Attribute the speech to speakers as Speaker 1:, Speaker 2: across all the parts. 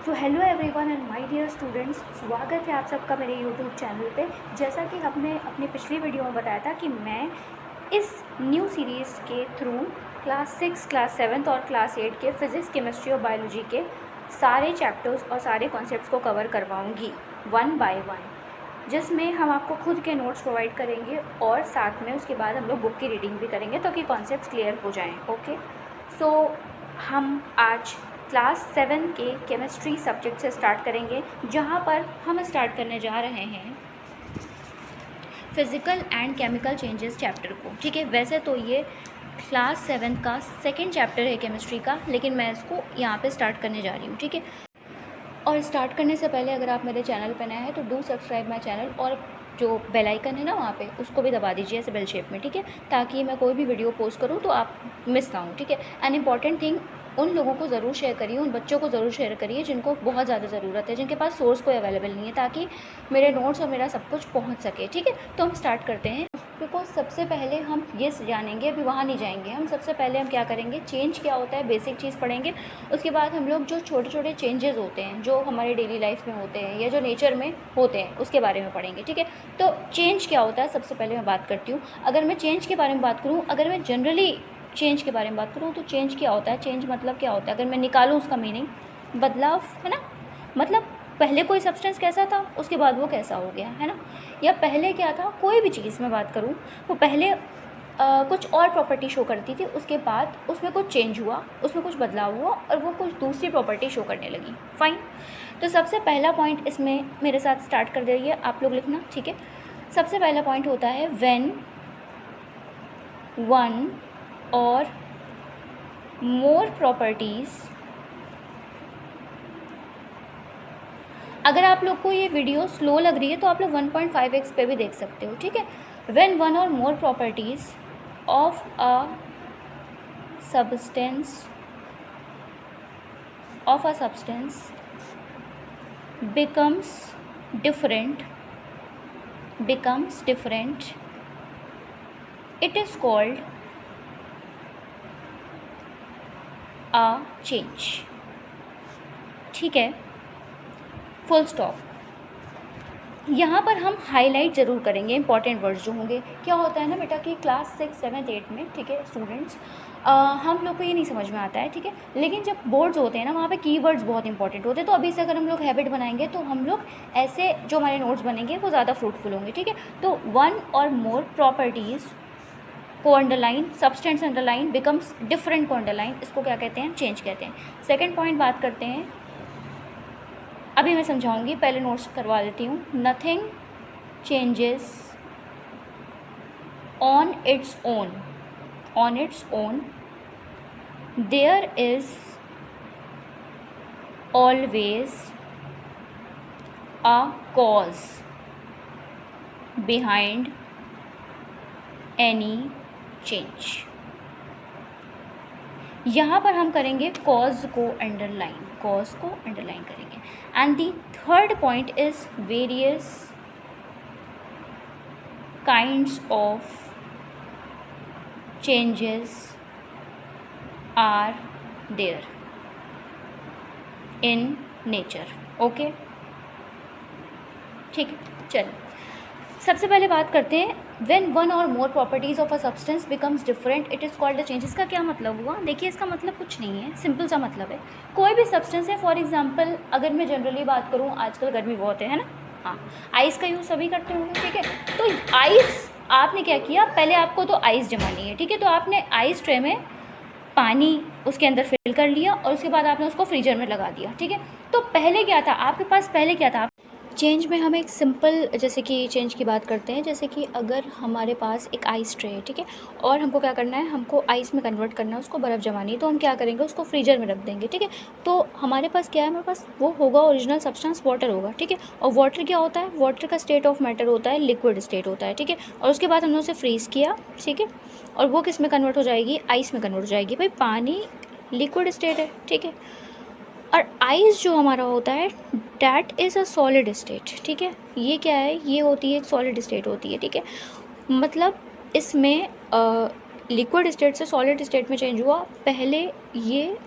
Speaker 1: तो hello everyone and my dear students, स्वागत है आप सबका मेरे यूट्यूब चैनल पे। जैसा कि हमने अपनी पिछली वीडियो में बताया था कि मैं इस न्यू सीरीज़ के थ्रू क्लास 6, क्लास 7 और क्लास 8 के फिज़िक्स, केमिस्ट्री और बायोलॉजी के सारे चैप्टर्स और सारे कॉन्सेप्ट्स को कवर करवाऊँगी वन बाय वन, जिसमें हम आपको खुद के नोट्स प्रोवाइड करेंगे और साथ में उसके बाद हम लोग बुक की रीडिंग भी करेंगे ताकि कॉन्सेप्ट्स क्लियर हो जाएँ। ओके, सो हम आज क्लास 7 के केमिस्ट्री सब्जेक्ट से स्टार्ट करेंगे, जहाँ पर हम स्टार्ट करने जा रहे हैं physical and chemical changes chapter को। ठीक है, वैसे तो ये क्लास 7 का सेकंड चैप्टर है केमिस्ट्री का, लेकिन मैं इसको यहाँ पे स्टार्ट करने जा रही हूँ। ठीक है, और स्टार्ट करने से पहले अगर आप मेरे चैनल पर नए हैं तो डू सब्सक्राइब माई चैनल, और जो बेल आइकन है ना वहाँ पे उसको भी दबा दीजिए ऐसे बेल शेप में। ठीक है, ताकि मैं कोई भी वीडियो पोस्ट करूँ तो आप मिस ना हो। ठीक है, एन इम्पॉर्टेंट थिंग, उन लोगों को ज़रूर शेयर करिए, उन बच्चों को ज़रूर शेयर करिए जिनको बहुत ज़्यादा ज़रूरत है, जिनके पास सोर्स कोई अवेलेबल नहीं है, ताकि मेरे नोट्स और मेरा सब कुछ पहुंच सके। ठीक है, तो हम स्टार्ट करते हैं। बिकॉज सबसे पहले हम ये जानेंगे, अभी वहाँ नहीं जाएंगे हम, सबसे पहले हम क्या करेंगे, चेंज क्या होता है, बेसिक चीज़ पढ़ेंगे। उसके बाद हम लोग जो छोटे छोटे चेंजेस होते हैं जो हमारे डेली लाइफ में होते हैं या जो नेचर में होते हैं उसके बारे में पढ़ेंगे। ठीक है, तो चेंज क्या होता है सबसे पहले मैं बात करती हूँ। अगर मैं चेंज के बारे में बात करूँ, अगर मैं जनरली चेंज के बारे में बात करूँ तो चेंज क्या होता है, चेंज मतलब क्या होता है, अगर मैं निकालूँ उसका मीनिंग, बदलाव है ना। मतलब पहले कोई सब्सटेंस कैसा था, उसके बाद वो कैसा हो गया, है ना। या पहले क्या था, कोई भी चीज़ मैं बात करूँ, वो पहले कुछ और प्रॉपर्टी शो करती थी, उसके बाद उसमें कुछ चेंज हुआ, उसमें कुछ बदलाव हुआ और वो कुछ दूसरी प्रॉपर्टी शो करने लगी। फाइन, तो सबसे पहला पॉइंट इसमें मेरे साथ स्टार्ट कर दीजिए आप लोग लिखना। ठीक है, सबसे पहला पॉइंट होता है when one or more properties. अगर आप लोग को ये वीडियो स्लो लग रही है तो आप लोग 1.5x पे भी देख सकते हो। ठीक है, when one or more properties of a substance becomes different, it is called a change। ठीक है, फुल स्टॉप। यहाँ पर हम हाईलाइट ज़रूर करेंगे इंपॉर्टेंट वर्ड्स जो होंगे। क्या होता है ना बेटा कि क्लास 6, 7, 8 में, ठीक है स्टूडेंट्स, हम लोग को ये नहीं समझ में आता है। ठीक है, लेकिन जब बोर्ड्स होते हैं ना वहाँ पे कीवर्ड्स बहुत इंपॉर्टेंट होते हैं। तो अभी से अगर हम लोग हैबिट बनाएंगे तो हम लोग ऐसे जो हमारे नोट्स बनेंगे वो ज़्यादा फ्रूटफुल होंगे। ठीक है, तो वन और मोर प्रॉपर्टीज़ को underline, substance underline, becomes different को अंडरलाइन, इसको क्या कहते हैं, चेंज कहते हैं। सेकेंड पॉइंट बात करते हैं, अभी मैं समझाऊंगी, पहले नोट्स करवा देती हूँ। Nothing changes on its own, there is always a cause behind any change. यहाँ पर हम करेंगे कॉज को अंडरलाइन करेंगे। And the third point is various kinds of changes are there in nature. Okay, ठीक है, चलो सबसे पहले बात करते हैं when one or more properties of a substance becomes different it is called a change. इसका क्या मतलब हुआ, देखिए इसका मतलब कुछ नहीं है, सिंपल सा मतलब है कोई भी सब्सटेंस है। फॉर एग्जांपल अगर मैं जनरली बात करूँ, आजकल गर्मी बहुत है ना, हाँ, आइस का यूज़ सभी करते होंगे। ठीक है, तो आइस आपने क्या किया, पहले आपको तो आइस जमानी है। ठीक है, तो आपने आइस ट्रे में पानी उसके अंदर फिल कर लिया और उसके बाद आपने उसको फ्रीजर में लगा दिया। ठीक है, तो पहले क्या था आपके पास, पहले क्या था, चेंज में हम एक सिंपल, जैसे कि चेंज की बात करते हैं, जैसे कि अगर हमारे पास एक आइस ट्रे है, ठीक है, और हमको क्या करना है, हमको आइस में कन्वर्ट करना है, उसको बर्फ़ जमानी है, तो हम क्या करेंगे, उसको फ्रीजर में रख देंगे। ठीक है, तो हमारे पास क्या है, हमारे पास वो होगा ओरिजिनल सब्सटेंस वाटर होगा। ठीक है, और वाटर क्या होता है, वाटर का स्टेट ऑफ मैटर होता है, लिक्विड स्टेट होता है। ठीक है, और उसके बाद हमने उसे फ्रीज़ किया। ठीक है, और वो किस में कन्वर्ट हो जाएगी, आइस में कन्वर्ट हो जाएगी। भाई पानी लिक्विड स्टेट है। ठीक है, और आइस जो हमारा होता है that is a solid state. ठीक है, ये क्या है, ये होती है एक सॉलिड स्टेट होती है। ठीक है, मतलब इसमें लिक्विड स्टेट से सॉलिड स्टेट में चेंज हुआ। पहले ये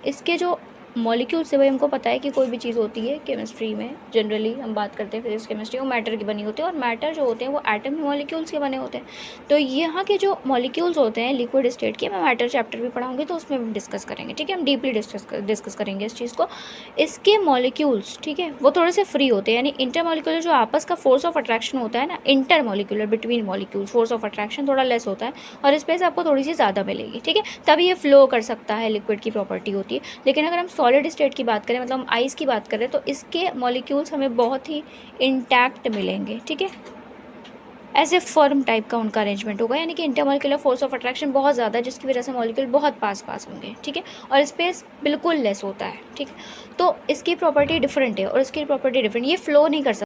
Speaker 1: इसके जो मॉलिक्यूल से भाई हमको पता है कि कोई भी चीज़ होती है केमिस्ट्री में, जनरली हम बात करते हैं फिजिक्स केमिस्ट्री, वो मैटर की बनी होती है, और मैटर जो होते हैं वो एटम मॉलिक्यूल्स के बने होते हैं। तो यहाँ के जो मॉलिक्यूल्स होते हैं लिक्विड स्टेट के, मैं मैटर चैप्टर भी पढ़ाऊँगी तो उसमें हम डिस्कस करेंगे, ठीक है, हम डीपली डिस्कस करेंगे इस चीज़ को। इसके मॉलिक्यूल्स, ठीक है, वो थोड़े से फ्री होते हैं, यानी इंटर मॉलिक्यूलर जो आपस का फोर्स ऑफ अट्रैक्शन होता है ना, inter molecular between molecules force of attraction थोड़ा लेस होता है, और स्पेस आपको थोड़ी सी ज़्यादा मिलेगी, ठीक है, तभी ये फ्लो कर सकता है, लिक्विड की प्रॉपर्टी होती है। लेकिन अगर हम सॉलिड स्टेट की बात करें, मतलब हम आइस की बात करें, तो इसके मॉलिक्यूल्स हमें बहुत ही इंटैक्ट मिलेंगे, ठीक है, ऐसे फर्म टाइप का उनका अरेंजमेंट होगा, यानी कि इंटरमॉलिक्यूलर फोर्स ऑफ अट्रैक्शन बहुत ज़्यादा है, जिसकी वजह से मॉलिक्यूल बहुत पास होंगे, ठीक है, और स्पेस बिल्कुल लेस होता है, ठीक है। तो इसकी प्रॉपर्टी डिफरेंट है और इसकी प्रॉपर्टी डिफरेंट, ये फ्लो नहीं कर सकता।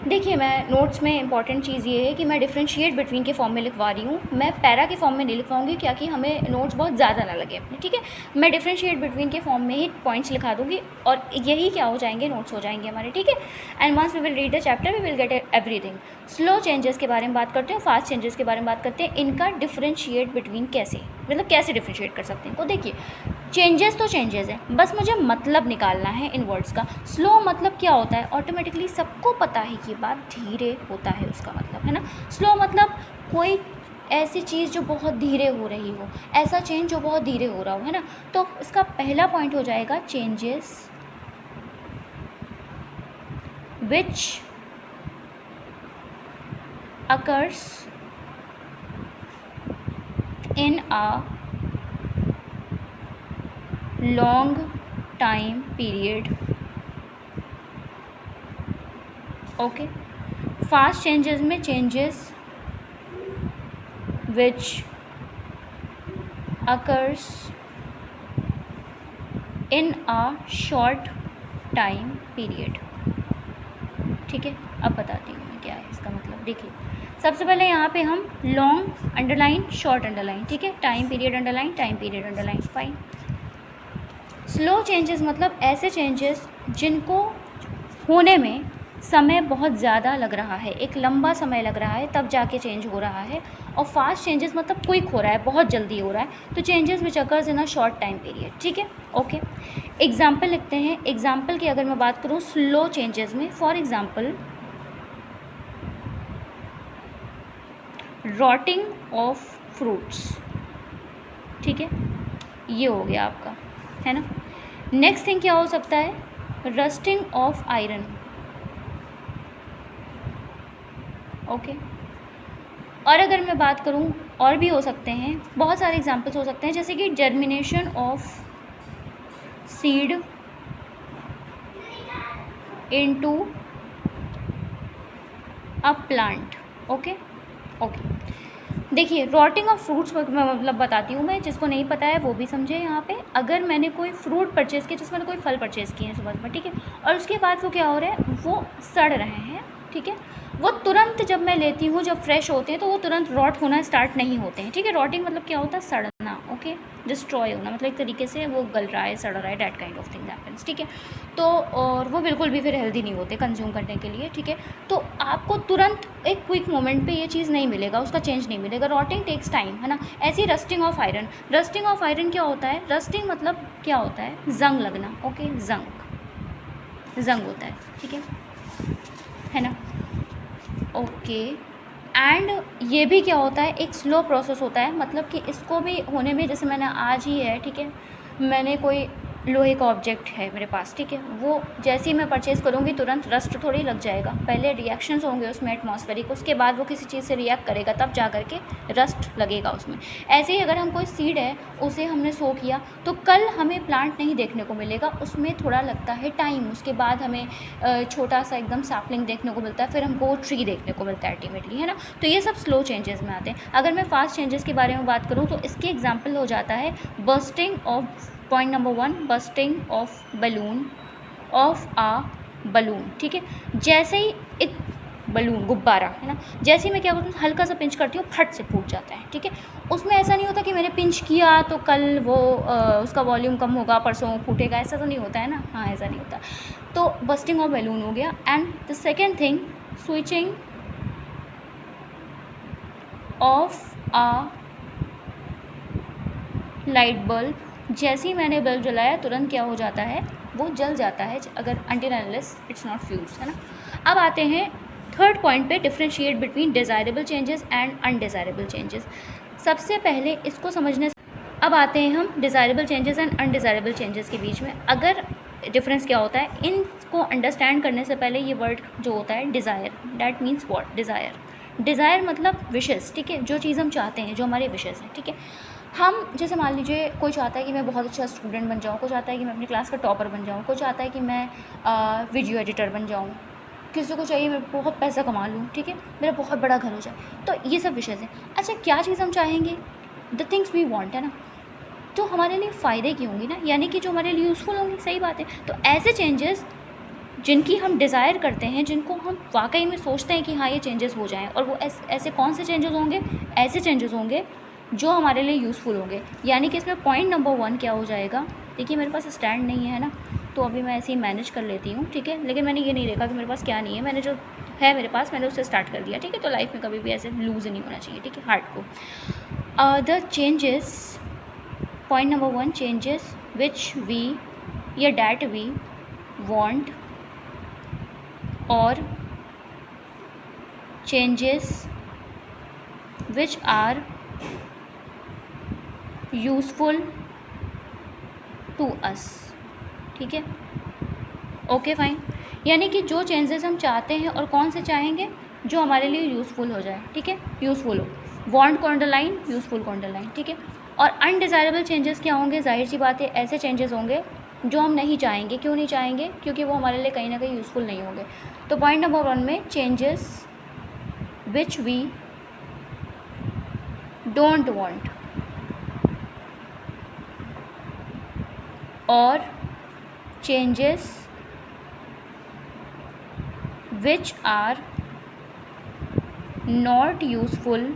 Speaker 1: देखिए, मैं नोट्स में इंपॉर्टेंट चीज़ ये है कि मैं डिफरेंशिएट बिटवीन के फॉर्म में लिखवा रही हूँ, मैं पैरा के फॉर्म में नहीं लिखवाऊंगी, क्या कि हमें नोट्स बहुत ज़्यादा ना लगे अपने, ठीक है। मैं डिफरेंशिएट बिटवीन के फॉर्म में ही पॉइंट्स लिखा दूँगी, और यही क्या हो जाएंगे, नोट्स हो जाएंगे हमारे, ठीक है। And once we will read the chapter we will get everything. Slow changes के बारे में बात करते हैं, फास्ट चेंजेस के बारे में बात करते हैं, इनका डिफरेंशिएट बिटवीन कैसे, मतलब कैसे डिफरेंशिएट कर सकते हैं। तो देखिए, चेंजेस तो चेंजेस है, बस मुझे मतलब निकालना है इन वर्ड्स का। स्लो मतलब क्या होता है, ऑटोमेटिकली सबको पता है ये बात, धीरे होता है उसका मतलब, है ना। स्लो मतलब कोई ऐसी चीज़ जो बहुत धीरे हो रही हो, ऐसा चेंज जो बहुत धीरे हो रहा हो, है ना। तो इसका पहला पॉइंट हो जाएगा changes which occurs in a long time period, okay. Fast changes में changes which occurs in a short time period, ठीक है। अब बताती हूँ मैं क्या है इसका मतलब। देखिए, सबसे पहले यहाँ पे हम लॉन्ग अंडरलाइन, शॉर्ट अंडरलाइन, ठीक है, time period underline, time period underline, fine. Slow changes मतलब ऐसे चेंजेस जिनको होने में समय बहुत ज़्यादा लग रहा है, एक लंबा समय लग रहा है, तब जाके चेंज हो रहा है। और फास्ट चेंजेस मतलब क्विक हो रहा है, बहुत जल्दी हो रहा है, तो changes which occurs in a short time period, ठीक है, ओके। एग्जाम्पल लिखते हैं। एग्जाम्पल की अगर मैं बात करूँ स्लो चेंजेस में, for example rotting of fruits, ठीक है, ये हो गया आपका, है ना। नेक्स्ट थिंग क्या हो सकता है, रस्टिंग ऑफ आयरन, ओके। और अगर मैं बात करूँ, और भी हो सकते हैं, बहुत सारे एग्जांपल्स हो सकते हैं, जैसे कि germination of seed into a plant, okay okay. देखिए, रॉटिंग ऑफ फ्रूट्स मतलब बताती हूँ मैं, जिसको नहीं पता है वो भी समझे। यहाँ पे अगर मैंने कोई फ्रूट परचेज़ किया, जैसे मैंने कोई फल परचेज़ किए हैं सुबह सुबह, ठीक है, और उसके बाद वो क्या हो रहा है, वो सड़ रहे हैं, ठीक है, वो तुरंत जब मैं लेती हूँ, जब फ्रेश होते हैं तो वो तुरंत रॉट होना स्टार्ट नहीं होते हैं, ठीक है। रॉटिंग मतलब क्या होता है, सड़ना, ओके, डिस्ट्रॉय होना, मतलब एक तरीके से वो गल रहा है, सड़ रहा है, that kind of thing happens, ठीक है। तो और वो बिल्कुल भी फिर हेल्दी नहीं होते कंज्यूम करने के लिए, ठीक है। तो आपको तुरंत एक क्विक मोमेंट पे ये चीज़ नहीं मिलेगा, उसका चेंज नहीं मिलेगा, रॉटिंग टेक्स टाइम, है ना। ऐसी rusting of iron, rusting of iron क्या होता है, रस्टिंग मतलब क्या होता है, जंग लगना, ओके, जंग होता है, ठीक है ना, ओके। एंड ये भी क्या होता है, एक स्लो प्रोसेस होता है, मतलब कि इसको भी होने में, जैसे मैंने आज ही है, ठीक है, मैंने कोई लोहे का ऑब्जेक्ट है मेरे पास, ठीक है, वो जैसे ही मैं परचेज़ करूँगी तुरंत रस्ट थोड़ी लग जाएगा, पहले रिएक्शंस होंगे उसमें एटमॉस्फेरिक, उसके बाद वो किसी चीज़ से रिएक्ट करेगा, तब जा करके रस्ट लगेगा उसमें। ऐसे ही अगर हम कोई सीड है उसे हमने सो किया, तो कल हमें प्लांट नहीं देखने को मिलेगा, उसमें थोड़ा लगता है टाइम, उसके बाद हमें छोटा सा एकदम सैपलिंग देखने को मिलता है, फिर हमको ट्री देखने को मिलता है अल्टीमेटली, है ना। तो ये सब स्लो चेंजेस में आते हैं। अगर मैं फास्ट चेंजेस के बारे में बात करूँ, तो इसके एग्जाम्पल हो जाता है bursting of, point number 1, bursting of balloon, of a balloon, ठीक है। जैसे ही एक बलून, गुब्बारा, है ना, जैसे ही मैं क्या करती हूँ, हल्का सा पिंच करती हूँ, फट से फूट जाता है, ठीक है। उसमें ऐसा नहीं होता कि मैंने पिंच किया तो कल वो उसका वॉल्यूम कम होगा, परसों फूटेगा, ऐसा तो नहीं होता है ना, हाँ, ऐसा नहीं होता। तो बस्टिंग ऑफ बैलून हो गया। And the second thing, switching off a light bulb, जैसे ही मैंने बल्ब जलाया तुरंत क्या हो जाता है, वो जल जाता है, अगर until unless it's not fuse, है ना। अब आते हैं थर्ड पॉइंट पे, differentiate between desirable changes and undesirable changes. सबसे पहले इसको समझने, अब आते हैं हम desirable changes and undesirable changes के बीच में अगर डिफरेंस क्या होता है। इनको अंडरस्टैंड करने से पहले ये वर्ड जो होता है desire, that means what, desire मतलब विशेस, ठीक है, जो चीज़ हम चाहते हैं, जो हमारे विशेस हैं, ठीक है। हम जैसे मान लीजिए कोई चाहता है कि मैं बहुत अच्छा स्टूडेंट बन जाऊँ, कोई चाहता है कि मैं अपनी क्लास का टॉपर बन जाऊँ, कोई चाहता है कि मैं वीडियो एडिटर बन जाऊँ, किसी को चाहिए मैं बहुत पैसा कमा लूँ, ठीक है, मेरा बहुत बड़ा घर हो जाए, तो ये सब विशेस हैं। अच्छा, क्या चीज़ हम चाहेंगे, द थिंग्स वी वांट, है ना, तो हमारे लिए फ़ायदे की होंगी ना, यानी कि जो हमारे लिए यूज़फुल होंगी, सही बात है। तो ऐसे चेंजेस जिनकी हम डिज़ायर करते हैं, जिनको हम वाकई में सोचते हैं कि हाँ ये चेंजेस हो जाएं, और वो ऐसे कौन से चेंजेस होंगे, ऐसे चेंजेस होंगे जो हमारे लिए यूज़फुल होंगे। यानी कि इसमें पॉइंट नंबर 1 क्या हो जाएगा, देखिए मेरे पास स्टैंड नहीं है ना, तो अभी मैं ऐसे ही मैनेज कर लेती हूँ, ठीक है, लेकिन मैंने ये नहीं देखा कि मेरे पास क्या नहीं है, मैंने जो है मेरे पास मैंने उससे स्टार्ट कर दिया, ठीक है। तो लाइफ में कभी भी ऐसे लूज़ नहीं होना चाहिए, ठीक है, हार्ट को। The changes, point number 1, changes which we या डैट वी वांट और changes which are useful to us, ठीक है, ओके फाइन। यानी कि जो चेंजेस हम चाहते हैं और कौन से चाहेंगे, जो हमारे लिए यूज़फुल हो जाए, ठीक है, यूज़फुल हो, वांट को अंडरलाइन, यूज़फुल को अंडरलाइन, ठीक है। और अनडिज़ायरेबल चेंजेस क्या होंगे, जाहिर सी बात है ऐसे चेंजेस होंगे जो हम नहीं चाहेंगे। क्यों नहीं चाहेंगे, क्योंकि वो हमारे लिए कहीं ना कहीं यूज़फुल नहीं होंगे। तो पॉइंट नंबर 1 में changes which we don't want or changes which are not useful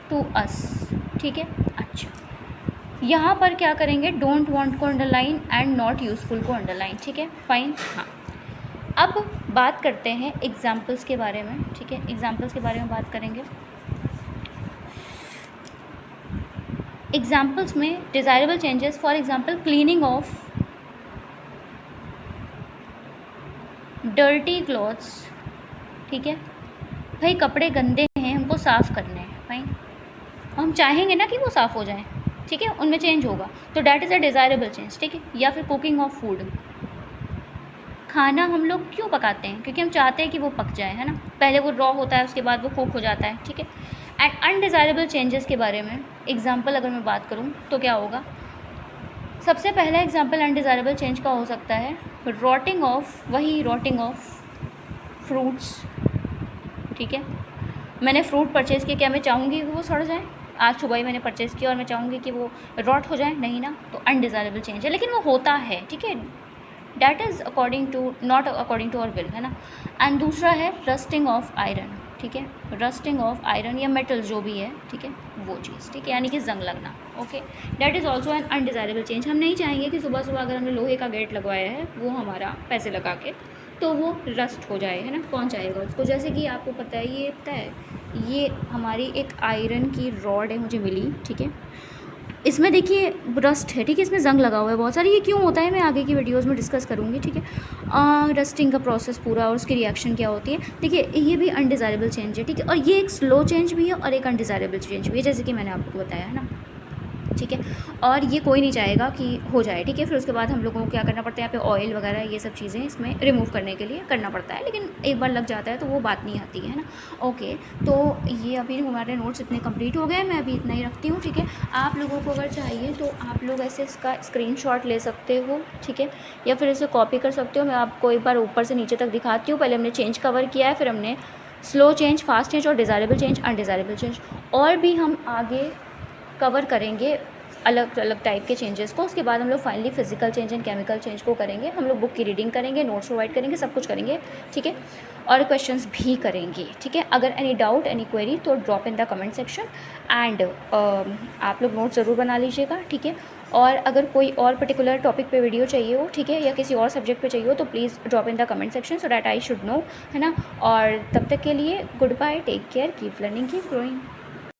Speaker 1: to us, ठीक है। अच्छा, यहाँ पर क्या करेंगे, डोंट वांट को अंडरलाइन एंड नॉट यूज़फुल को अंडरलाइन, ठीक है, फाइन। हाँ, अब बात करते हैं एग्जाम्पल्स के बारे में, ठीक है, एग्जाम्पल्स के बारे में बात करेंगे। एग्जाम्पल्स में desirable changes, for example cleaning of dirty clothes, ठीक है, भाई कपड़े गंदे हैं, हमको साफ़ करने हैं, फाइन, हम चाहेंगे ना कि वो साफ़ हो जाएं, ठीक है, उनमें चेंज होगा, तो that is a desirable change, ठीक है। या फिर कुकिंग ऑफ फूड, खाना हम लोग क्यों पकाते हैं, क्योंकि हम चाहते हैं कि वो पक जाए, है ना, पहले वो रॉ होता है, उसके बाद वो कुक हो जाता है, ठीक है। एंड अनडिज़ायरेबल चेंजेस के बारे में एग्जाम्पल अगर मैं बात करूँ तो क्या होगा, सबसे पहला एग्जाम्पल अनडिज़ायरेबल चेंज का हो सकता है रॉटिंग ऑफ, वही रॉटिंग ऑफ फ्रूट्स, ठीक है। मैंने फ्रूट परचेज़ किया, क्या मैं चाहूँगी कि वो सड़ जाए, आज सुबह ही मैंने परचेज़ किया और मैं चाहूँगी कि वो रॉट हो जाए, नहीं ना, तो अनडिज़ायरेबल चेंज है, लेकिन वो होता है, ठीक है, that is according to, not according to our will, है ना। एंड दूसरा है रस्टिंग ऑफ आयरन, ठीक है, रस्टिंग ऑफ आयरन या मेटल्स जो भी है, ठीक है, वो चीज़, ठीक है, यानी कि जंग लगना, okay, that is also an undesirable change. हम नहीं चाहेंगे कि सुबह सुबह अगर हमने लोहे का गेट लगवाया है, वो हमारा पैसे लगा के, तो वो रस्ट हो जाए, है ना, कौन चाहेगा उसको। जैसे कि आपको पता है, ये हमारी एक आयरन की रॉड है, मुझे मिली, ठीक है, इसमें देखिए रस्ट है, ठीक है, इसमें जंग लगा हुआ है बहुत सारी, ये क्यों होता है मैं आगे की वीडियोस में डिस्कस करूँगी, ठीक है, रस्टिंग का प्रोसेस पूरा और उसकी रिएक्शन क्या होती है, देखिए ये भी अनडिज़ायरेबल चेंज है, ठीक है, और ये एक स्लो चेंज भी है और एक अनडिज़ायरेबल चेंज भी है, जैसे कि मैंने आपको बताया, है ना, ठीक है, और ये कोई नहीं चाहेगा कि हो जाए, ठीक है। फिर उसके बाद हम लोगों को क्या करना पड़ता है, यहाँ पे ऑयल वगैरह ये सब चीज़ें इसमें रिमूव करने के लिए करना पड़ता है, लेकिन एक बार लग जाता है तो वो बात नहीं आती है ना, ओके। तो ये अभी हमारे नोट्स इतने कंप्लीट हो गए, मैं अभी इतना ही रखती हूँ, ठीक है। आप लोगों को अगर चाहिए तो आप लोग ऐसे इसका स्क्रीनशॉट ले सकते हो, ठीक है, या फिर इसे कॉपी कर सकते हो। मैं आपको एक बार ऊपर से नीचे तक दिखाती हूँ। पहले हमने चेंज कवर किया है, फिर हमने स्लो चेंज, फास्ट चेंज और डिज़ायरेबल चेंज, अनडिज़ायरेबल चेंज, और भी हम आगे कवर करेंगे अलग अलग टाइप के चेंजेस को। उसके बाद हम लोग finally physical change and chemical change को करेंगे। हम लोग बुक की रीडिंग करेंगे, नोट्स प्रोवाइड करेंगे, सब कुछ करेंगे, ठीक है, और क्वेश्चंस भी करेंगे, ठीक है। अगर एनी डाउट, एनी क्वेरी तो drop in the comment section and आप लोग नोट ज़रूर बना लीजिएगा, ठीक है। और अगर कोई और पर्टिकुलर टॉपिक पे वीडियो चाहिए हो, ठीक है, या किसी और सब्जेक्ट पे चाहिए हो, तो please drop in the comment section so that I should know, है ना। और तब तक के लिए good bye, take care, keep learning, keep growing.